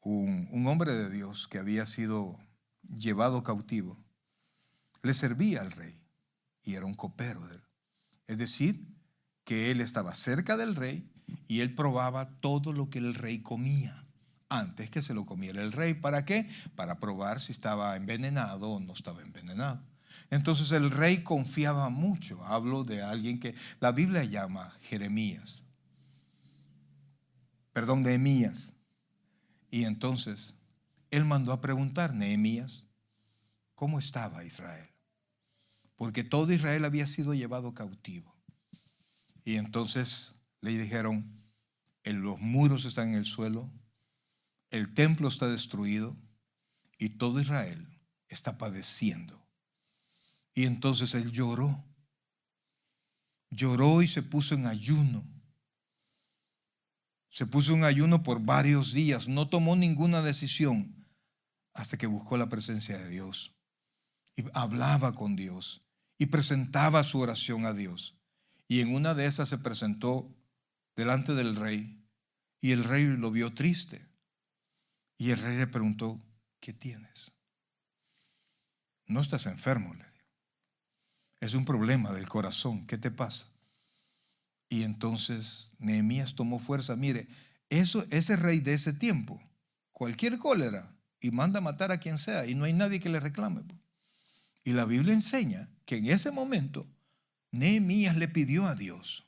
un hombre de Dios que había sido llevado cautivo le servía al rey y era un copero de él. Es decir, que él estaba cerca del rey y él probaba todo lo que el rey comía antes que se lo comiera el rey. ¿Para qué? Para probar si estaba envenenado o no estaba envenenado. Entonces el rey confiaba mucho. Hablo de alguien que la Biblia llama Nehemías. Y entonces él mandó a preguntar: Nehemías, ¿cómo estaba Israel? Porque todo Israel había sido llevado cautivo. Y entonces le dijeron: los muros están en el suelo, el templo está destruido y todo Israel está padeciendo. Y entonces él lloró y se puso en ayuno. Se puso en ayuno por varios días, no tomó ninguna decisión hasta que buscó la presencia de Dios y hablaba con Dios y presentaba su oración a Dios. Y en una de esas se presentó delante del rey y el rey lo vio triste. Y el rey le preguntó: ¿qué tienes? No estás enfermo, le dijo. Es un problema del corazón. ¿Qué te pasa? Y entonces Nehemías tomó fuerza. Mire, ese rey de ese tiempo, cualquier cólera y manda a matar a quien sea y no hay nadie que le reclame. Y la Biblia enseña que en ese momento Nehemías le pidió a Dios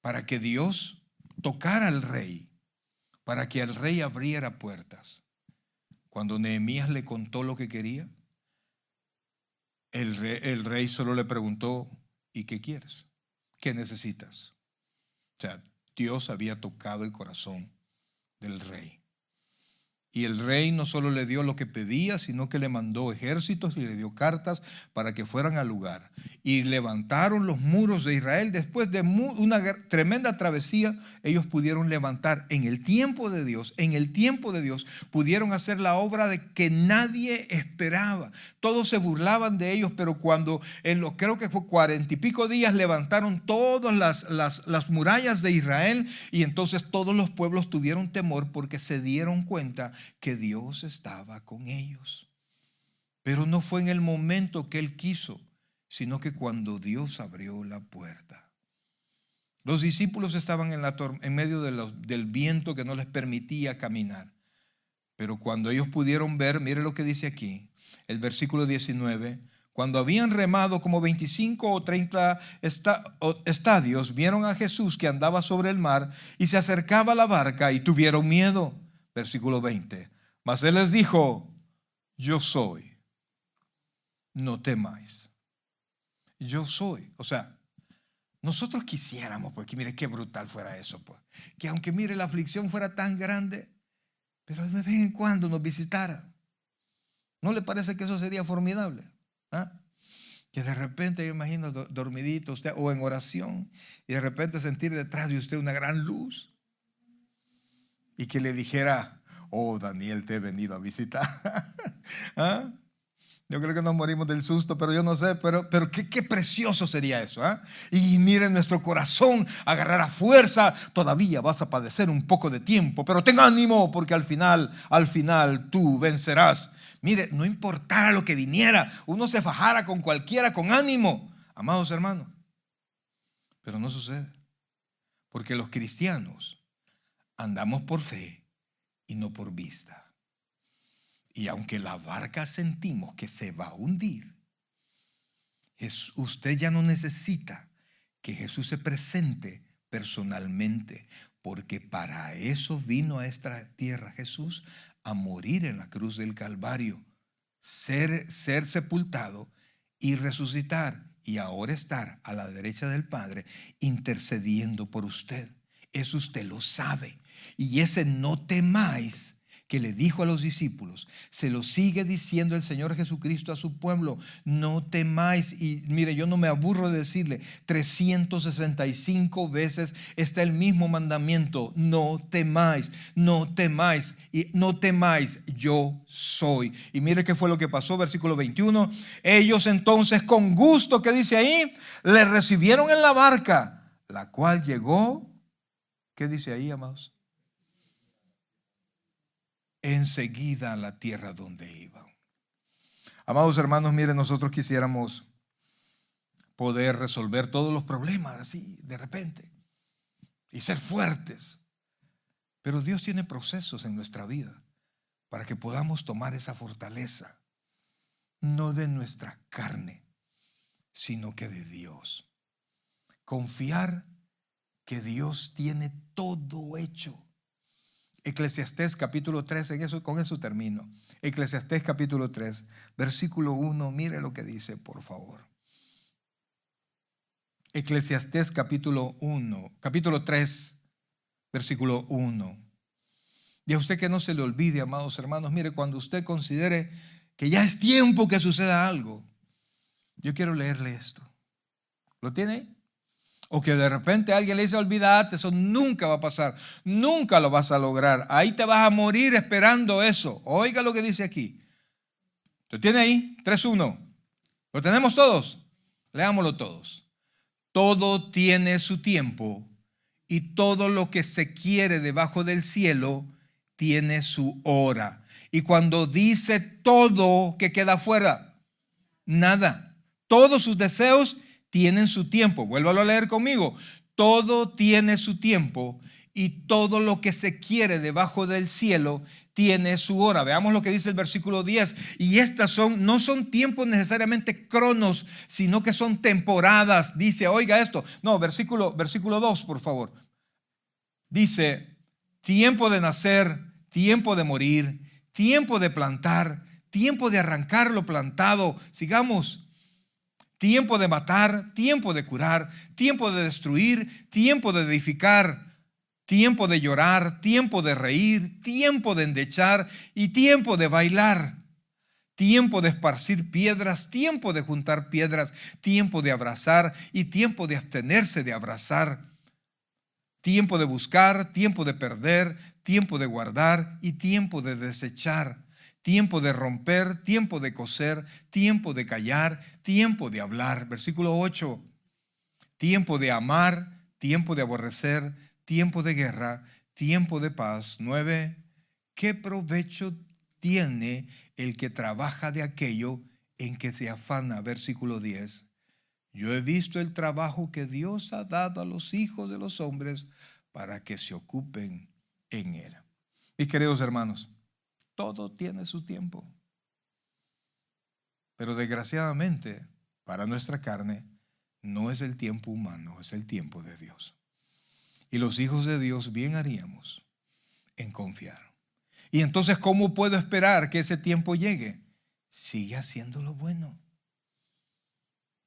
para que Dios tocara al rey, para que el rey abriera puertas. Cuando Nehemías le contó lo que quería, el rey solo le preguntó: ¿y qué quieres? ¿Qué necesitas? O sea, Dios había tocado el corazón del rey. Y el rey no solo le dio lo que pedía, sino que le mandó ejércitos y le dio cartas para que fueran al lugar. Y levantaron los muros de Israel. Después de una tremenda travesía, ellos pudieron levantar en el tiempo de Dios, pudieron hacer la obra de que nadie esperaba. Todos se burlaban de ellos, pero cuando creo que fue 40 y pico días, levantaron todas las murallas de Israel, y entonces todos los pueblos tuvieron temor porque se dieron cuenta que Dios estaba con ellos. Pero no fue en el momento que Él quiso, sino que cuando Dios abrió la puerta. Los discípulos estaban en medio del viento que no les permitía caminar. Pero cuando ellos pudieron ver, mire lo que dice aquí, el versículo 19, cuando habían remado como 25 o 30 estadios, vieron a Jesús que andaba sobre el mar y se acercaba a la barca y tuvieron miedo. Versículo 20. Mas Él les dijo: yo soy, no temáis. Yo soy. O sea, nosotros quisiéramos, porque mire qué brutal fuera eso, pues, que aunque mire la aflicción fuera tan grande, pero de vez en cuando nos visitara. ¿No le parece que eso sería formidable? ¿Ah? Que de repente, yo imagino dormidito usted o en oración, y de repente sentir detrás de usted una gran luz y que le dijera: oh, Daniel, te he venido a visitar. ¿Ah? Yo creo que nos morimos del susto, pero yo no sé, pero qué precioso sería eso. ¿Ah? Y miren, nuestro corazón agarrará fuerza. Todavía vas a padecer un poco de tiempo, pero ten ánimo, porque al final tú vencerás. Mire, no importara lo que viniera, uno se fajara con cualquiera con ánimo, amados hermanos. Pero no sucede, porque los cristianos andamos por fe y no por vista. Y aunque la barca sentimos que se va a hundir, usted ya no necesita que Jesús se presente personalmente, porque para eso vino a esta tierra Jesús, a morir en la cruz del Calvario, ser sepultado y resucitar, y ahora estar a la derecha del Padre intercediendo por usted. Eso usted lo sabe. Y ese no temáis que le dijo a los discípulos, se lo sigue diciendo el Señor Jesucristo a su pueblo: no temáis. Y mire, yo no me aburro de decirle, 365 veces está el mismo mandamiento: no temáis, no temáis, y no temáis, yo soy. Y mire qué fue lo que pasó, versículo 21. Ellos entonces, con gusto, ¿qué dice ahí? Le recibieron en la barca, la cual llegó, ¿qué dice ahí, amados? Enseguida a la tierra donde iban. Amados hermanos, miren, nosotros quisiéramos poder resolver todos los problemas así de repente y ser fuertes, pero Dios tiene procesos en nuestra vida para que podamos tomar esa fortaleza, no de nuestra carne, sino que de Dios. Confiar que Dios tiene todo hecho. Eclesiastés capítulo 3, con eso termino. Eclesiastés capítulo 3, versículo 1, mire lo que dice, por favor. Eclesiastés capítulo 3, versículo 1. Y a usted que no se le olvide, amados hermanos, mire, cuando usted considere que ya es tiempo que suceda algo, yo quiero leerle esto. ¿Lo tiene ahí? O que de repente alguien le dice: olvídate, eso nunca va a pasar, nunca lo vas a lograr, ahí te vas a morir esperando eso. Oiga lo que dice aquí. ¿Lo tiene ahí? 3:1. ¿Lo tenemos todos? Leámoslo todos. Todo tiene su tiempo, y todo lo que se quiere debajo del cielo tiene su hora. Y cuando dice todo, ¿qué queda afuera? Nada. Todos sus deseos tienen su tiempo. Vuélvalo a leer conmigo. Todo tiene su tiempo, y todo lo que se quiere debajo del cielo tiene su hora. Veamos lo que dice el versículo 10. Y estas no son tiempos necesariamente cronos, sino que son temporadas. Dice, oiga esto. No, versículo 2, por favor. Dice: tiempo de nacer, tiempo de morir, tiempo de plantar, tiempo de arrancar lo plantado. Sigamos. Tiempo de matar, tiempo de curar, tiempo de destruir, tiempo de edificar. tiempo de llorar, tiempo de reír, tiempo de endechar y tiempo de bailar, tiempo de esparcir piedras, tiempo de juntar piedras, tiempo de abrazar y tiempo de abstenerse de abrazar, tiempo de buscar, tiempo de perder, tiempo de guardar y tiempo de desechar, tiempo de romper, tiempo de coser, tiempo de callar, tiempo de hablar. Versículo 8, tiempo de amar, tiempo de aborrecer, tiempo de guerra, tiempo de paz. 9, ¿qué provecho tiene el que trabaja de aquello en que se afana? Versículo 10, yo he visto el trabajo que Dios ha dado a los hijos de los hombres para que se ocupen en él. Mis queridos hermanos, todo tiene su tiempo, pero desgraciadamente para nuestra carne no es el tiempo humano, es el tiempo de Dios. Y los hijos de Dios bien haríamos en confiar. Y entonces, ¿cómo puedo esperar que ese tiempo llegue? Sigue haciendo lo bueno.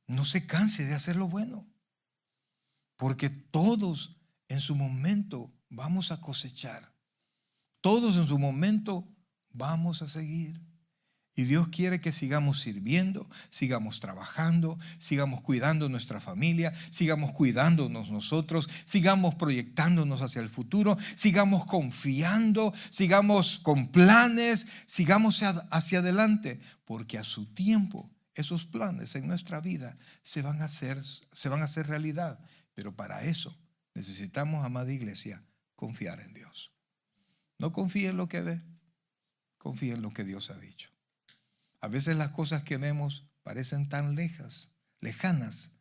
No se canse de hacer lo bueno, porque todos en su momento vamos a cosechar. Todos en su momento vamos a seguir. Y Dios quiere que sigamos sirviendo, sigamos trabajando, sigamos cuidando nuestra familia, sigamos cuidándonos nosotros, sigamos proyectándonos hacia el futuro, sigamos confiando, sigamos con planes, sigamos hacia adelante, porque a su tiempo esos planes en nuestra vida se van a hacer realidad. Pero para eso necesitamos, amada iglesia, confiar en Dios. No confíe en lo que ve, confíe en lo que Dios ha dicho. A veces las cosas que vemos parecen tan lejanas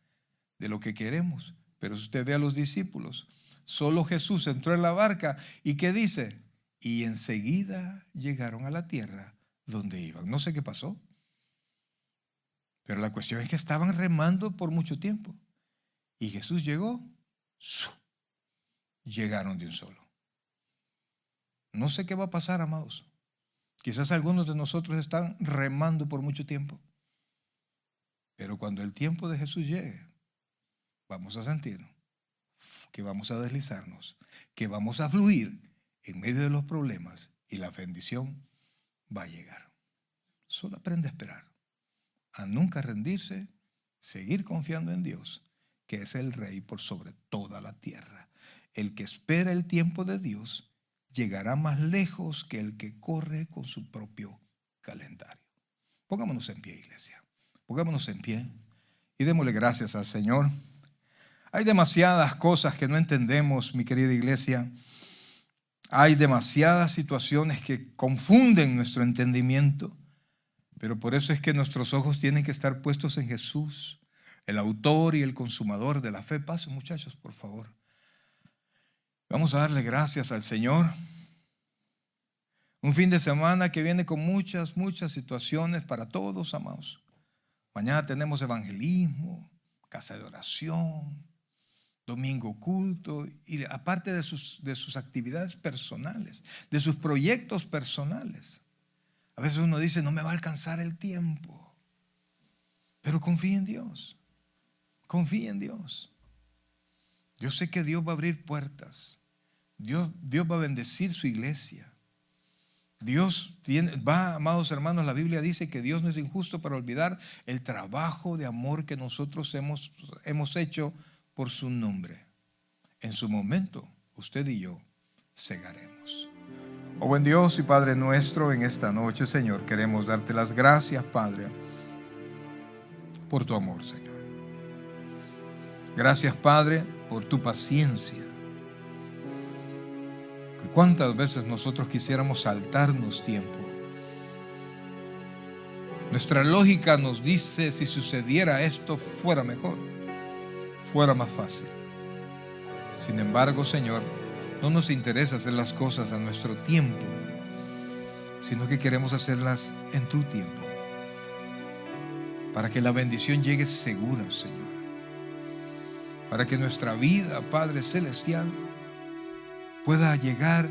de lo que queremos. Pero si usted ve a los discípulos, solo Jesús entró en la barca y ¿qué dice? Y enseguida llegaron a la tierra donde iban. No sé qué pasó, pero la cuestión es que estaban remando por mucho tiempo. Y Jesús llegó, llegaron de un solo. No sé qué va a pasar, amados. Quizás algunos de nosotros están remando por mucho tiempo. Pero cuando el tiempo de Jesús llegue, vamos a sentir que vamos a deslizarnos, que vamos a fluir en medio de los problemas y la bendición va a llegar. Solo aprende a esperar, a nunca rendirse, seguir confiando en Dios, que es el Rey por sobre toda la tierra. El que espera el tiempo de Dios llegará más lejos que el que corre con su propio calendario. Pongámonos en pie, iglesia. Pongámonos en pie y démosle gracias al Señor. Hay demasiadas cosas que no entendemos, mi querida iglesia. Hay demasiadas situaciones que confunden nuestro entendimiento. Pero por eso es que nuestros ojos tienen que estar puestos en Jesús, el autor y el consumador de la fe. Pasen, muchachos, por favor. Vamos a darle gracias al Señor. Un fin de semana que viene con muchas situaciones para todos, amados. Mañana tenemos evangelismo, casa de oración, domingo culto, y aparte de sus actividades personales, de sus proyectos personales. A veces uno dice, no me va a alcanzar el tiempo. Pero confía en Dios. Confía en Dios. Yo sé que Dios va a abrir puertas. Dios va a bendecir su iglesia. Amados hermanos, la Biblia dice que Dios no es injusto para olvidar el trabajo de amor que nosotros hemos hecho por su nombre. En su momento, usted y yo segaremos. Oh buen Dios y Padre nuestro, en esta noche, Señor, queremos darte las gracias, Padre, por tu amor, Señor. Gracias, Padre, por tu paciencia. ¿Cuántas veces nosotros quisiéramos saltarnos tiempo? Nuestra lógica nos dice, si sucediera esto, fuera mejor, fuera más fácil. Sin embargo, Señor, no nos interesa hacer las cosas a nuestro tiempo, sino que queremos hacerlas en tu tiempo, para que la bendición llegue segura, Señor. Para que nuestra vida, Padre Celestial, pueda llegar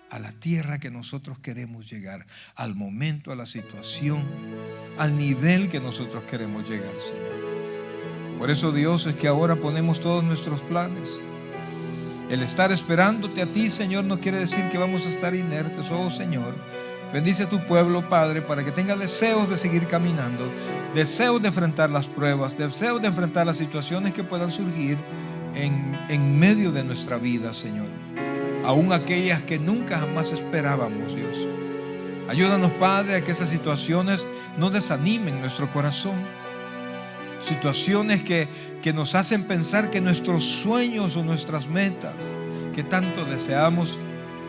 a la tierra que nosotros queremos llegar, al momento, a la situación, al nivel que nosotros queremos llegar, Señor. Por eso, Dios, es que ahora ponemos todos nuestros planes El estar esperándote a ti, Señor, no quiere decir que vamos a estar inertes. Oh, Señor, bendice a tu pueblo, Padre, para que tenga deseos de seguir caminando, deseos de enfrentar las pruebas, deseos de enfrentar las situaciones que puedan surgir en medio de nuestra vida, Señor. Aún aquellas que nunca jamás esperábamos, Dios. Ayúdanos, Padre, a que esas situaciones no desanimen nuestro corazón. Situaciones que nos hacen pensar que nuestros sueños o nuestras metas que tanto deseamos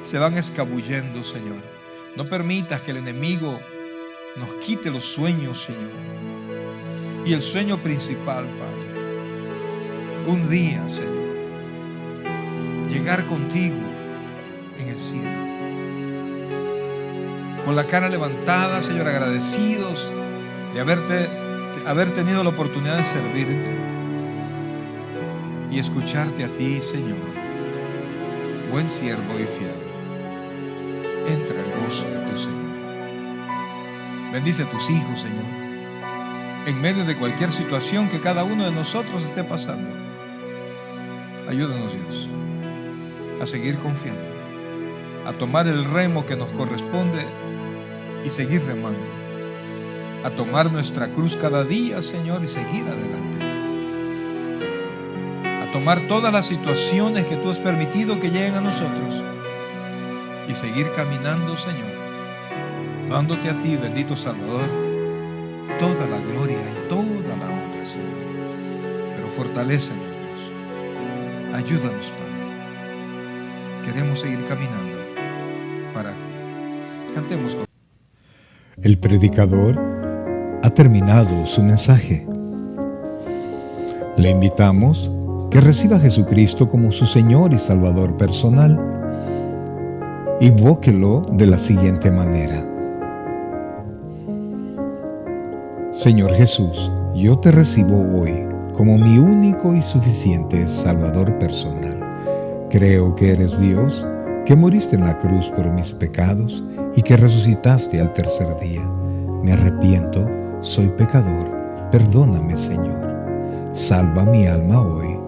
se van escabullendo, Señor. No permitas que el enemigo nos quite los sueños, Señor. Y el sueño principal, Padre, un día, Señor, llegar contigo en el cielo. Con la cara levantada, Señor, agradecidos de haber tenido la oportunidad de servirte y escucharte a ti, Señor, buen siervo y fiel. Entra el gozo de tu Señor. Bendice a tus hijos, Señor, en medio de cualquier situación que cada uno de nosotros esté pasando. Ayúdanos, Dios, a seguir confiando, a tomar el remo que nos corresponde y seguir remando, a tomar nuestra cruz cada día, Señor, y seguir adelante, a tomar todas las situaciones que tú has permitido que lleguen a nosotros y seguir caminando, Señor, dándote a ti, bendito Salvador, toda la gloria y toda la honra, Señor. Pero fortalécenos, Dios. Ayúdanos, Padre. Queremos seguir caminando para ti. Cantemos con... El predicador ha terminado su mensaje. Le invitamos que reciba a Jesucristo como su Señor y Salvador personal. Invóquelo de la siguiente manera: Señor Jesús, yo te recibo hoy como mi único y suficiente Salvador personal. Creo que eres Dios, que moriste en la cruz por mis pecados y que resucitaste al tercer día. Me arrepiento, soy pecador, perdóname, Señor. Salva mi alma hoy,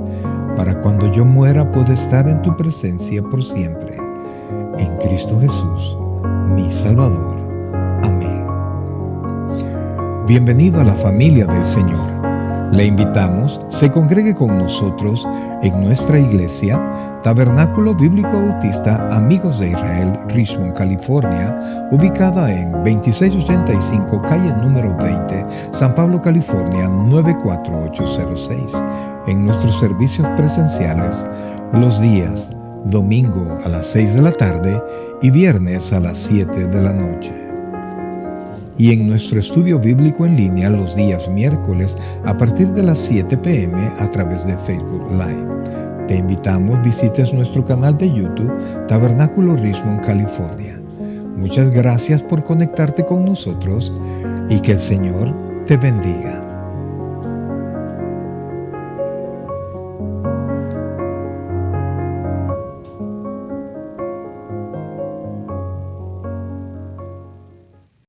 para cuando yo muera pueda estar en tu presencia por siempre. En Cristo Jesús, mi Salvador. Amén. Bienvenido a la familia del Señor. Le invitamos, se congregue con nosotros en nuestra iglesia, Tabernáculo Bíblico Bautista Amigos de Israel, Richmond, California, ubicada en 2685 calle número 20, San Pablo, California, 94806. En nuestros servicios presenciales, los días domingo a las 6 de la tarde y viernes a las 7 de la noche. Y en nuestro estudio bíblico en línea los días miércoles a partir de las 7 p.m. a través de Facebook Live. Te invitamos, visites nuestro canal de YouTube, Tabernáculo Richmond, California. Muchas gracias por conectarte con nosotros y que el Señor te bendiga.